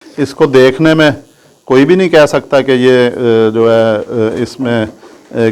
इसको देखने में कोई भी नहीं कह सकता कि ये जो है इसमें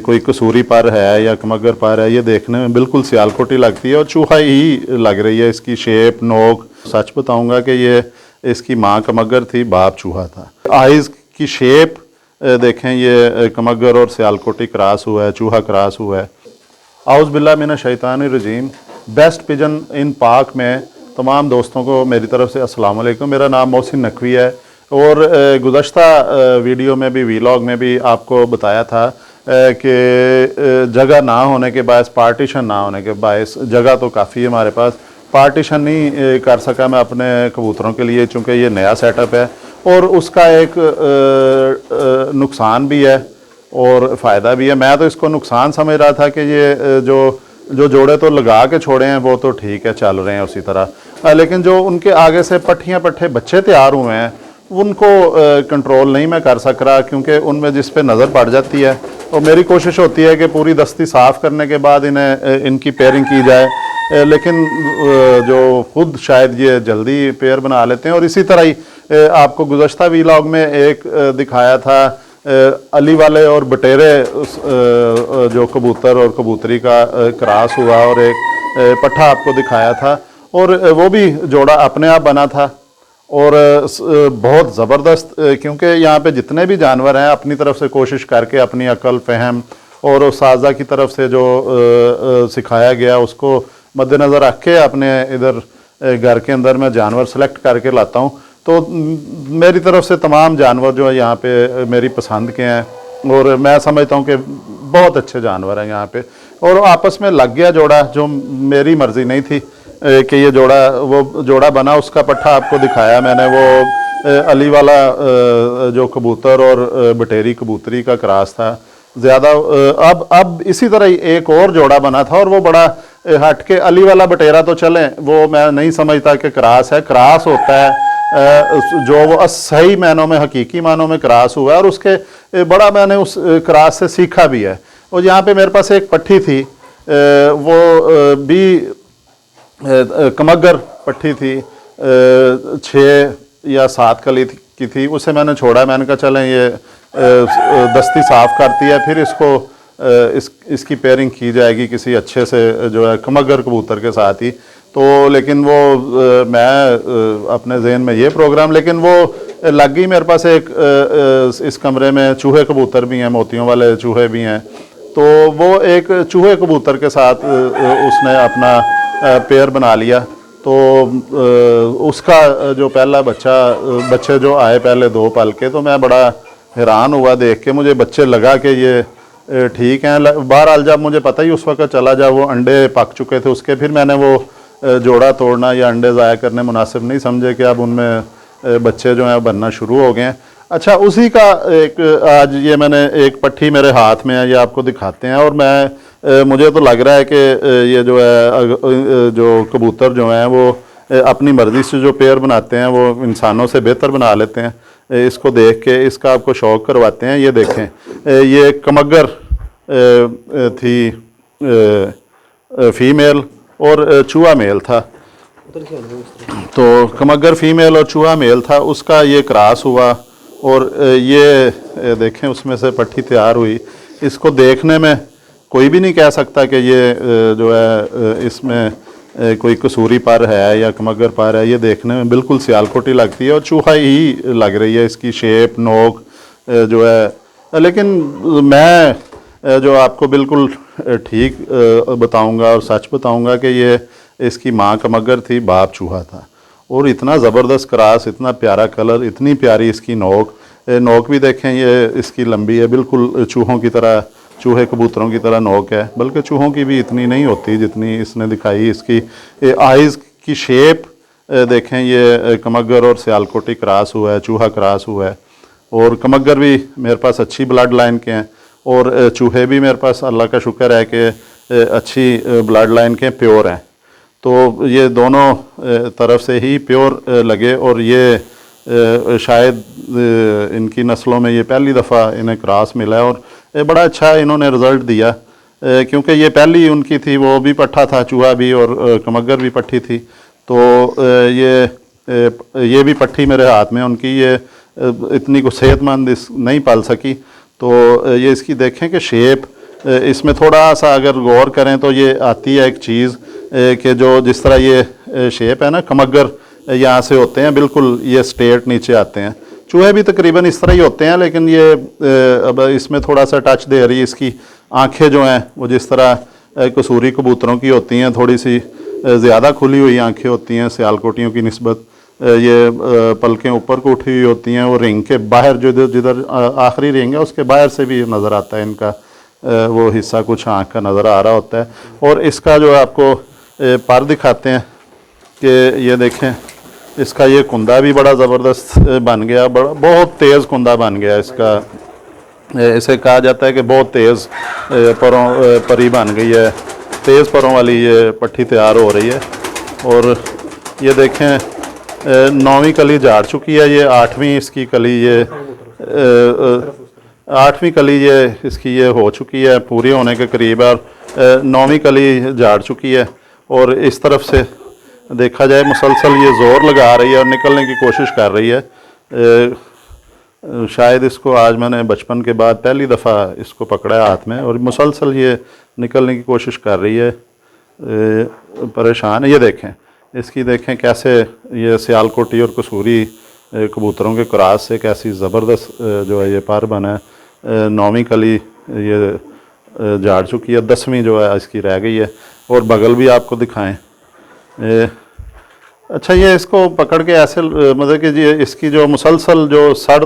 कोई कसूरी पर है या कमगर पर है। ये देखने में बिल्कुल सियालकोटी लगती है और चूहा ही लग रही है। इसकी शेप, नोक, सच बताऊंगा कि ये इसकी माँ कमगर थी, बाप चूहा था। आइज़ की शेप देखें, ये कमगर और सियालकोटी क्रॉस हुआ है, चूहा क्रॉस हुआ है। आउज़ बिल्लाह मिनश शैतानिर रजीम। बेस्ट पिजन इन पाक में तमाम दोस्तों को मेरी तरफ से अस्सलाम वालेकुम। मेरा नाम मोहसिन नकवी है और गुज़श्ता वीडियो में भी, वीलॉग में भी आपको बताया था कि जगह ना होने के बायस, पार्टीशन ना होने के बायस, जगह तो काफ़ी है हमारे पास, पार्टीशन नहीं कर सका मैं अपने कबूतरों के लिए, चूँकि ये नया सेटअप है और उसका एक नुकसान भी है और फ़ायदा भी है। मैं तो इसको नुकसान समझ रहा था कि ये जो जोड़े तो लगा के छोड़े हैं वो तो ठीक है, चल रहे हैं उसी तरह, लेकिन जो उनके आगे से पट्ठियाँ पट्ठे बच्चे तैयार हुए हैं उनको कंट्रोल नहीं मैं कर सक रहा, क्योंकि उनमें जिस पे नज़र पड़ जाती है। और मेरी कोशिश होती है कि पूरी दस्ती साफ़ करने के बाद इनकी पेयरिंग की जाए, लेकिन जो खुद शायद ये जल्दी पेयर बना लेते हैं। और इसी तरह ही आपको गुज़श्ता वीलॉग में एक दिखाया था अली वाले और बटेरे जो कबूतर और कबूतरी का क्रॉस हुआ और एक पट्ठा आपको दिखाया था, और वो भी जोड़ा अपने आप बना था और बहुत ज़बरदस्त, क्योंकि यहाँ पे जितने भी जानवर हैं अपनी तरफ से कोशिश करके अपनी अकल, फ़हम और उस्ताज़ा की तरफ से जो सिखाया गया उसको मद्देनज़र रख के अपने इधर घर के अंदर मैं जानवर सेलेक्ट करके लाता हूँ। तो मेरी तरफ से तमाम जानवर जो है यहाँ पे मेरी पसंद के हैं और मैं समझता हूँ कि बहुत अच्छे जानवर हैं यहाँ पे। और आपस में लग गया जोड़ा, जो मेरी मर्ज़ी नहीं थी कि ये जोड़ा बना। उसका पट्ठा आपको दिखाया मैंने, वो अली वाला जो कबूतर और बटेरी कबूतरी का क्रॉस था ज़्यादा। अब इसी तरह ही एक और जोड़ा बना था और वो बड़ा हट के, अली वाला बटेरा तो चले वो मैं नहीं समझता कि क्रॉस है, क्रॉस होता है जो वो सही मानों में, हकीकी मानों में क्रॉस हुआ है। और उसके बड़ा मैंने उस क्रॉस से सीखा भी है। और यहाँ पे मेरे पास एक पट्ठी थी, वो भी कमगर पट्ठी थी, 6 या 7 कली की थी। उसे मैंने छोड़ा, मैंने कहा चलें ये दस्ती साफ़ करती है, फिर इसको इसकी पेयरिंग की जाएगी किसी अच्छे से जो है कमगर कबूतर के साथ ही। तो लेकिन वो मैं अपने जहन में ये प्रोग्राम, लेकिन वो लग गई मेरे पास एक इस कमरे में चूहे कबूतर भी हैं, मोतियों वाले चूहे भी हैं। तो वो एक चूहे कबूतर के साथ उसने अपना पेयर बना लिया। तो उसका जो पहला बच्चे जो आए पहले 2 पल के, तो मैं बड़ा हैरान हुआ देख के। मुझे बच्चे लगा कि ये ठीक हैं। बहरहाल जब मुझे पता ही उस वक्त चला जब वो अंडे पक चुके थे उसके, फिर मैंने वो जोड़ा तोड़ना या अंडे ज़ाया करने मुनासिब नहीं समझे कि अब उनमें बच्चे जो हैं बनना शुरू हो गए हैं। अच्छा, उसी का एक आज ये मैंने एक पट्ठी मेरे हाथ में है, ये आपको दिखाते हैं। और मुझे तो लग रहा है कि ये जो है जो कबूतर जो हैं वो अपनी मर्ज़ी से जो पेयर बनाते हैं वो इंसानों से बेहतर बना लेते हैं। इसको देख के इसका आपको शौक़ करवाते हैं। ये देखें, ये कमगर थी फीमेल और चूहा मेल था। तो कमगर फीमेल और चूहा मेल था, उसका ये क्रॉस हुआ और ये देखें उसमें से पट्ठी तैयार हुई। इसको देखने में कोई भी नहीं कह सकता कि ये जो है इसमें कोई कसूरी पर है या कमगर पर है। ये देखने में बिल्कुल सियालकोटी लगती है और चूहा ही लग रही है। इसकी शेप, नोक जो है, लेकिन मैं जो आपको बिल्कुल ठीक बताऊंगा और सच बताऊंगा कि ये इसकी माँ कमगर थी, बाप चूहा था। और इतना ज़बरदस्त क्रॉस, इतना प्यारा कलर, इतनी प्यारी इसकी नोक भी देखें, ये इसकी लंबी है, बिल्कुल चूहों की तरह, चूहे कबूतरों की तरह नोक है, बल्कि चूहों की भी इतनी नहीं होती जितनी इसने दिखाई। इसकी आइज़ की शेप देखें, ये कमगर और सियालकोटी क्रॉस हुआ है, चूहा क्रॉस हुआ है। और कमगर भी मेरे पास अच्छी ब्लड लाइन के हैं और चूहे भी मेरे पास अल्लाह का शुक्र है कि अच्छी ब्लड लाइन के प्योर हैं। तो ये दोनों तरफ से ही प्योर लगे और ये शायद इनकी नस्लों में ये पहली दफ़ा इन्हें क्रॉस मिला है और बड़ा अच्छा इन्होंने रिज़ल्ट दिया, क्योंकि ये पहली उनकी थी। वो भी पट्ठा था, चूहा भी और कमगर भी पट्ठी थी। तो ये ये भी पट्ठी मेरे हाथ में, उनकी ये इतनी को सेहतमंद नहीं पाल सकी। तो ये इसकी देखें कि शेप इसमें थोड़ा सा अगर गौर करें तो ये आती है एक चीज़ कि जो जिस तरह ये शेप है ना, कमगर यहाँ से होते हैं बिल्कुल, ये स्ट्रेट नीचे आते हैं। चूहे भी तकरीबन इस तरह ही होते हैं, लेकिन ये अब इसमें थोड़ा सा टच दे रही है। इसकी आंखें जो हैं वो जिस तरह कसूरी कबूतरों की होती हैं, थोड़ी सी ज़्यादा खुली हुई आंखें होती हैं सियालकोटियों की निस्बत। ये पलकें ऊपर को उठी हुई होती हैं, वो रिंग के बाहर जो जिधर आखिरी रिंग है उसके बाहर से भी नज़र आता है इनका वो हिस्सा, कुछ आँख का नज़र आ रहा होता है। और इसका जो आपको पर दिखाते हैं कि ये देखें, इसका ये कुंदा भी बड़ा ज़बरदस्त बन गया, बड़ा बहुत तेज़ कुंदा बन गया इसका। इसे कहा जाता है कि बहुत तेज़ परी बन गई है, तेज़ परों वाली ये पट्ठी तैयार हो रही है। और ये देखें 9वीं कली झाड़ चुकी है, ये 8वीं इसकी कली, ये 8वीं कली ये इसकी ये हो चुकी है, पूरी होने के करीब है। और 9वीं कली झाड़ चुकी है। और इस तरफ से देखा जाए मुसलसल ये ज़ोर लगा रही है और निकलने की कोशिश कर रही है। शायद इसको आज मैंने बचपन के बाद पहली दफ़ा इसको पकड़ा है हाथ में, और मुसलसल ये निकलने की कोशिश कर रही है, परेशान है। ये देखें इसकी, देखें कैसे ये सियालकोटी और कसूरी कबूतरों के क्रॉस से कैसी ज़बरदस्त जो है ये पर बना है। 9वीं कली ये झाड़ चुकी है, 10वीं जो है इसकी रह गई है। और बगल भी आपको दिखाएं। अच्छा, ये इसको पकड़ के ऐसे मतलब कि ये इसकी जो मुसलसल जो सर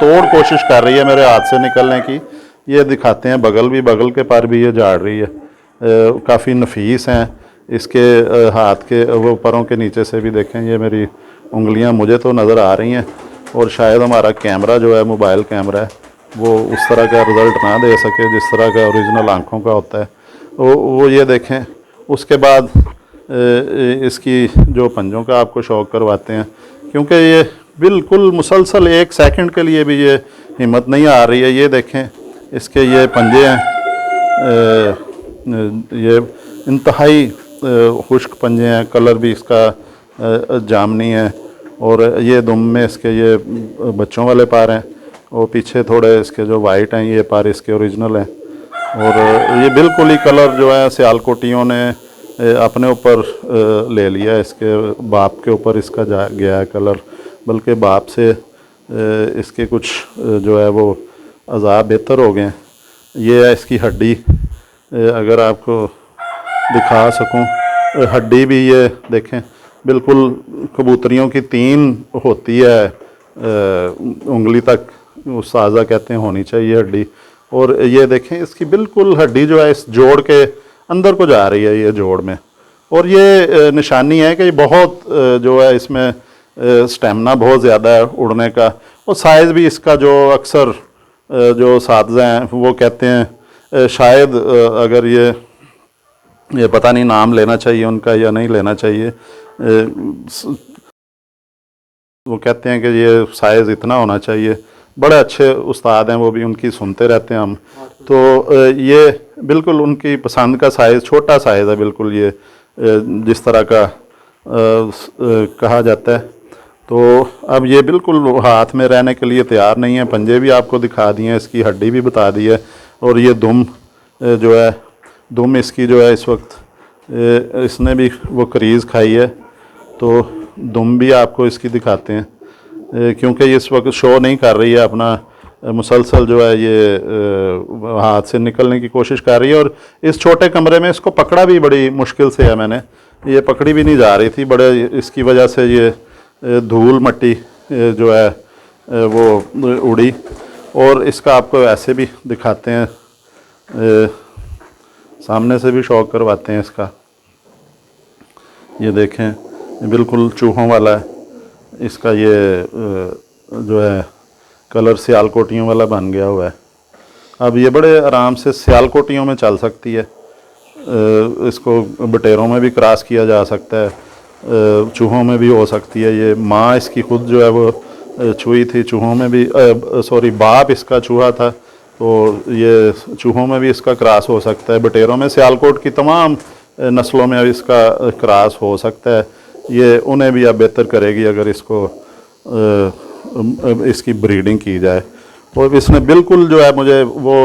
तोड़ कोशिश कर रही है मेरे हाथ से निकलने की, ये दिखाते हैं। बगल भी, बगल के पर भी ये झाड़ रही है, काफ़ी नफीस हैं इसके हाथ के वो परों के नीचे से भी देखें, ये मेरी उंगलियां मुझे तो नज़र आ रही हैं। और शायद हमारा कैमरा जो है, मोबाइल कैमरा है, वो उस तरह का रिज़ल्ट ना दे सके जिस तरह का ओरिजिनल आँखों का होता है। वो ये देखें। उसके बाद इसकी जो पंजों का आपको शौक़ करवाते हैं, क्योंकि ये बिल्कुल मुसलसल 1 सेकंड के लिए भी ये हिम्मत नहीं आ रही है। ये देखें इसके ये पंजे हैं, ये इंतहाई खुश्क पंजे हैं, कलर भी इसका जामनी है। और ये दुम में इसके ये बच्चों वाले पार हैं, वो पीछे थोड़े इसके जो वाइट हैं ये पार इसके ओरिजिनल हैं। और ये बिल्कुल ही कलर जो है सियालकोटियों ने अपने ऊपर ले लिया, इसके बाप के ऊपर इसका जा गया है कलर, बल्कि बाप से इसके कुछ जो है वो अज़ाब बेहतर हो गए। ये है इसकी हड्डी, अगर आपको दिखा सकूं, हड्डी भी ये देखें बिल्कुल कबूतरियों की 3 होती है, उंगली तक उस साजा कहते हैं होनी चाहिए हड्डी। और ये देखें इसकी बिल्कुल हड्डी जो है इस जोड़ के अंदर को जा रही है, ये जोड़ में। और ये निशानी है कि बहुत जो है इसमें स्टेमिना बहुत ज़्यादा है उड़ने का। और साइज़ भी इसका जो अक्सर जो साथज़ा हैं वो कहते हैं शायद अगर ये पता नहीं नाम लेना चाहिए उनका या नहीं लेना चाहिए, वो कहते हैं कि ये साइज़ इतना होना चाहिए। बड़े अच्छे उस्ताद हैं वो भी, उनकी सुनते रहते हैं हम। तो ये बिल्कुल उनकी पसंद का साइज़, छोटा साइज़ है बिल्कुल, ये जिस तरह का कहा जाता है। तो अब ये बिल्कुल हाथ में रहने के लिए तैयार नहीं है। पंजे भी आपको दिखा दिए हैं, इसकी हड्डी भी बता दी है। और ये दुम जो है, दुम इसकी जो है इस वक्त इसने भी वो करीज़ खाई है, तो दुम भी आपको इसकी दिखाते हैं, क्योंकि ये इस वक्त शो नहीं कर रही है अपना, मुसलसल जो है ये हाथ से निकलने की कोशिश कर रही है। और इस छोटे कमरे में इसको पकड़ा भी बड़ी मुश्किल से है मैंने, ये पकड़ी भी नहीं जा रही थी, बड़े इसकी वजह से ये धूल मट्टी जो है वो उड़ी। और इसका आपको ऐसे भी दिखाते हैं, सामने से भी शौक करवाते हैं इसका। ये देखें बिल्कुल चूहों वाला है इसका, ये जो है कलर सियालकोटियों वाला बन गया हुआ है। अब ये बड़े आराम से सियालकोटियों में चल सकती है, इसको बटेरों में भी क्रॉस किया जा सकता है, चूहों में भी हो सकती है। ये माँ इसकी खुद जो है वो चूही थी, चूहों में भी सॉरी बाप इसका चूहा था, तो ये चूहों में भी इसका क्रॉस हो सकता है। बटेरों में सियालकोट की तमाम नस्लों में इसका क्रॉस हो सकता है। ये उन्हें भी अब बेहतर करेगी अगर इसको इसकी ब्रीडिंग की जाए। और इसने बिल्कुल जो है मुझे वो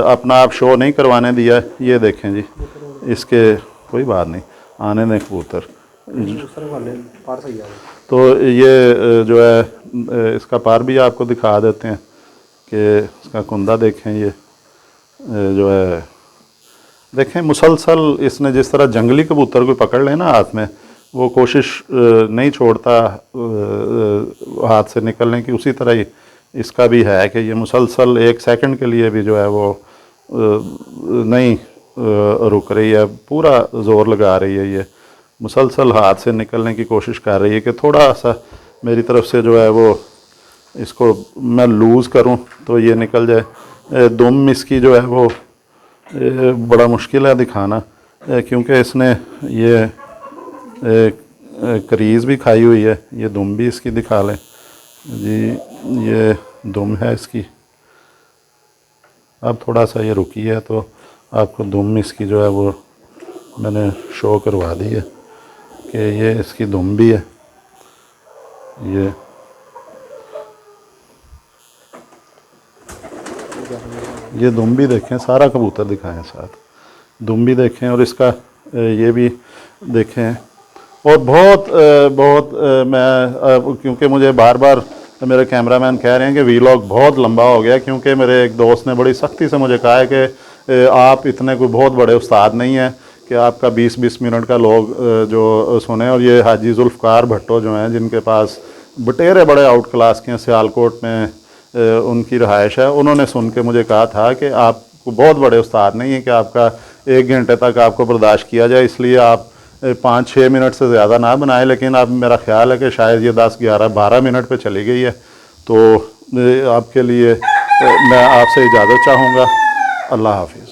अपना आप शो नहीं करवाने दिया। ये देखें जी, इसके कोई बात नहीं, आने दें कबूतर। तो ये जो है इसका पार भी आपको दिखा देते हैं कि इसका कुंदा देखें। ये जो है देखें मुसलसल इसने जिस तरह जंगली कबूतर को पकड़ लेना हाथ में, वो कोशिश नहीं छोड़ता हाथ से निकलने की, उसी तरह ही इसका भी है कि ये मुसलसल 1 सेकंड के लिए भी जो है वो नहीं रुक रही है, पूरा ज़ोर लगा रही है। ये मुसलसल हाथ से निकलने की कोशिश कर रही है कि थोड़ा सा मेरी तरफ से जो है वो इसको मैं लूज़ करूं तो ये निकल जाए। दुम इसकी जो है वो बड़ा मुश्किल है दिखाना, क्योंकि इसने ये क्रीज़ भी खाई हुई है। ये दुम भी इसकी दिखा लें जी, ये दुम है इसकी। अब थोड़ा सा ये रुकी है तो आपको दुम इसकी जो है वो मैंने शो करवा दी है कि ये इसकी दुम भी है। ये दुम भी देखें, सारा कबूतर दिखाएं साथ, दुम भी देखें और इसका ये भी देखें। और बहुत मैं क्योंकि मुझे बार बार मेरे कैमरामैन कह रहे हैं कि वीलॉग बहुत लंबा हो गया, क्योंकि मेरे एक दोस्त ने बड़ी सख्ती से मुझे कहा है कि आप इतने कोई बहुत बड़े उस्ताद नहीं हैं कि आपका 20-20 मिनट का लोग जो सुने। और ये हाजी जुल्फ़कार भट्टो जो हैं, जिनके पास बटेरे बड़े आउट क्लास के हैं, सियालकोट में उनकी रहायश है, उन्होंने सुन के मुझे कहा था कि आप बहुत बड़े उस्ताद नहीं हैं कि आपका 1 घंटे तक आपको बर्दाश्त किया जाए, इसलिए आप 5-6 मिनट से ज़्यादा ना बनाएं। लेकिन अब मेरा ख्याल है कि शायद ये 10-11-12 मिनट पे चली गई है, तो आपके लिए मैं आपसे इजाज़त चाहूँगा। अल्लाह हाफ़िज़।